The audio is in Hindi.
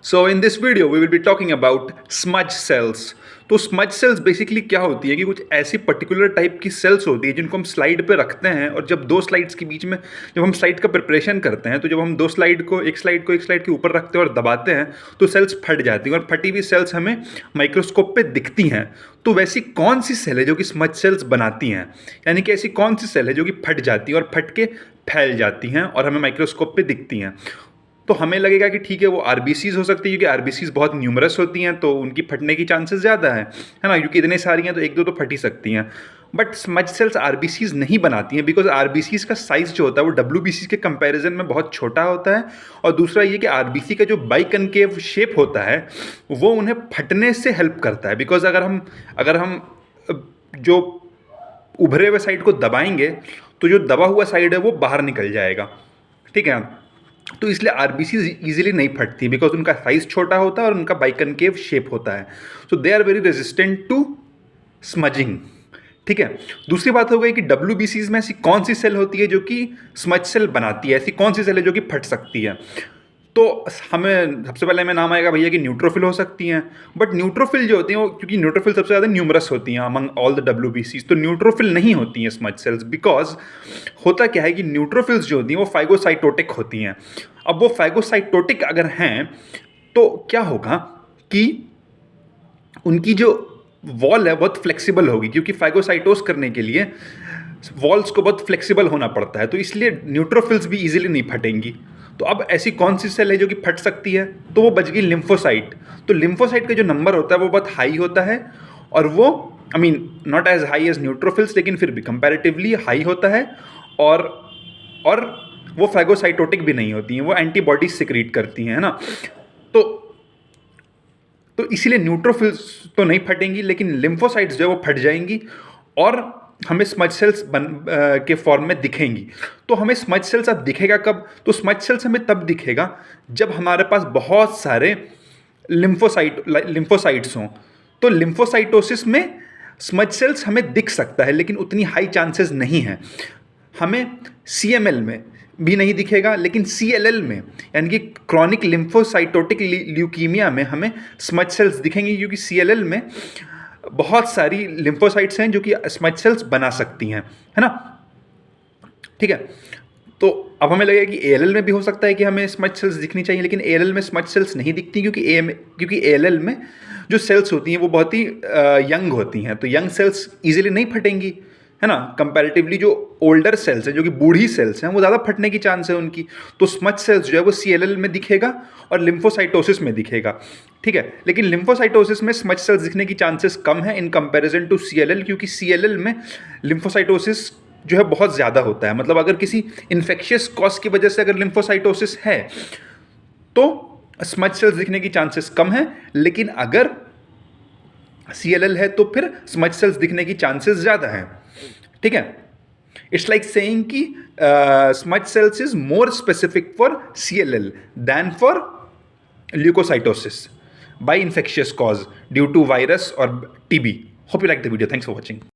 So in this video we will be talking about smudge cells. तो स्मज सेल्स बेसिकली क्या होती है कि कुछ ऐसी पर्टिकुलर टाइप की सेल्स होती है जिनको हम स्लाइड पे रखते हैं, और जब दो स्लाइड्स के बीच में जब हम स्लाइड का प्रिपरेशन करते हैं तो जब हम दो स्लाइड को एक स्लाइड के ऊपर रखते हैं और दबाते हैं तो सेल्स फट जाती हैं, और फटी हुई सेल्स हमें माइक्रोस्कोप पे दिखती हैं। तो वैसी कौन सी सेल है जो कि स्मज सेल्स बनाती हैं, यानी कि ऐसी कौन सी सेल है जो कि फट जाती है और फट के फैल जाती हैं और हमें माइक्रोस्कोप पे दिखती हैं। तो हमें लगेगा कि ठीक है वो आरबीसीज हो सकती है, क्योंकि आरबीसीज बहुत न्यूमरस होती हैं तो उनकी फटने की चांसेस ज़्यादा है ना, क्योंकि इतनी सारी हैं तो एक दो तो फट ही सकती हैं। बट स्मज सेल्स आरबीसीज नहीं बनाती हैं, बिकॉज आरबीसीज का साइज़ जो होता है वो डब्ल्यूबीसी के कंपैरिजन में बहुत छोटा होता है, और दूसरा ये कि आरबीसी का जो बाइकनकेव शेप होता है वो उन्हें फटने से हेल्प करता है। बिकॉज अगर हम जो उभरे हुए साइड को दबाएंगे तो जो दबा हुआ साइड है वो बाहर निकल जाएगा, ठीक है। तो इसलिए आरबीसीज इजीली नहीं फटती, बिकॉज उनका साइज छोटा होता है और उनका बाइकनकेव शेप होता है। So they are very resistant to smudging, ठीक है। दूसरी बात हो गई कि डब्ल्यूबीसीज में ऐसी कौन सी सेल होती है जो कि स्मज सेल बनाती है, ऐसी कौन सी सेल है जो कि फट सकती है। तो हमें सबसे पहले हमें नाम आएगा भैया कि न्यूट्रोफिल हो सकती हैं। बट न्यूट्रोफिल जो होती हैं वो, क्योंकि न्यूट्रोफिल सबसे ज़्यादा न्यूमरस होती हैं अमंग ऑल द डब्ल्यूबीसीज, तो न्यूट्रोफिल नहीं होती हैं स्मज सेल्स। बिकॉज होता क्या है कि न्यूट्रोफिल्स जो होती हैं वो फाइगोसाइटोटिक होती हैं। अब वो फाइगोसाइटोटिक अगर हैं तो क्या होगा कि उनकी जो वॉल है बहुत फ्लेक्सिबल होगी, क्योंकि फाइगोसाइटोस करने के लिए वॉल्स को बहुत फ्लेक्सिबल होना पड़ता है, तो इसलिए न्यूट्रोफिल्स भी इजीली नहीं फटेंगी। तो अब ऐसी कौन सी सेल है जो कि फट सकती है, तो वो बच गई लिम्फोसाइट। तो लिम्फोसाइट का जो नंबर होता है वो बहुत हाई होता है, और वो not as high as neutrophils, लेकिन फिर भी कंपैरेटिवली हाई होता है। और वो फैगोसाइटोटिक भी नहीं होती हैं, वो एंटीबॉडीज सिक्रीट करती हैं, है ना। तो इसीलिए न्यूट्रोफिल्स तो नहीं फटेंगी, लेकिन लिम्फोसाइट्स जो है वो फट जाएंगी और हमें स्मज सेल्स के फॉर्म में दिखेंगी। तो हमें स्मज सेल्स अब दिखेगा कब, तो स्मज सेल्स हमें तब दिखेगा जब हमारे पास बहुत सारे लिम्फोसाइट्स हों। तो लिम्फोसाइटोसिस में स्मज सेल्स हमें दिख सकता है, लेकिन उतनी हाई चांसेस नहीं है। हमें सीएमएल में भी नहीं दिखेगा, लेकिन सीएलएल में यानी कि क्रॉनिक लिम्फोसाइटोटिक ल्यूकीमिया में हमें स्मज सेल्स दिखेंगी, क्योंकि सीएलएल में बहुत सारी लिम्फोसाइट्स हैं जो कि स्मज सेल्स बना सकती हैं, है ना, ठीक है। तो अब हमें लगेगा कि एएलएल में भी हो सकता है कि हमें स्मज सेल्स दिखनी चाहिए, लेकिन एएलएल में स्मज सेल्स नहीं दिखती, क्योंकि एएलएल में जो सेल्स होती हैं वो बहुत ही यंग होती हैं, तो यंग सेल्स इजीली नहीं फटेंगी, है ना। कंपैरेटिवली जो ओल्डर सेल्स हैं, जो कि बूढ़ी सेल्स हैं, वो ज़्यादा फटने की चांस है उनकी। तो स्मज सेल्स जो है वो सीएलएल में दिखेगा और लिम्फोसाइटोसिस में दिखेगा, ठीक है। लेकिन लिम्फोसाइटोसिस में स्मज सेल्स दिखने की चांसेस कम है इन कंपैरिजन टू सीएलएल, क्योंकि सीएलएल में लिम्फोसाइटोसिस जो है बहुत ज़्यादा होता है। मतलब अगर किसी इन्फेक्शियस कॉज की वजह से अगर लिम्फोसाइटोसिस है तो स्मज सेल्स दिखने की चांसेस कम है, लेकिन अगर सीएलएल है तो फिर स्मज सेल्स दिखने की चांसेस ज़्यादा हैं, ठीक है। इट्स लाइक सेइंग कि smudge cells is more specific for CLL than for leukocytosis by infectious cause due to virus और TB. Hope you like the video, thanks for watching.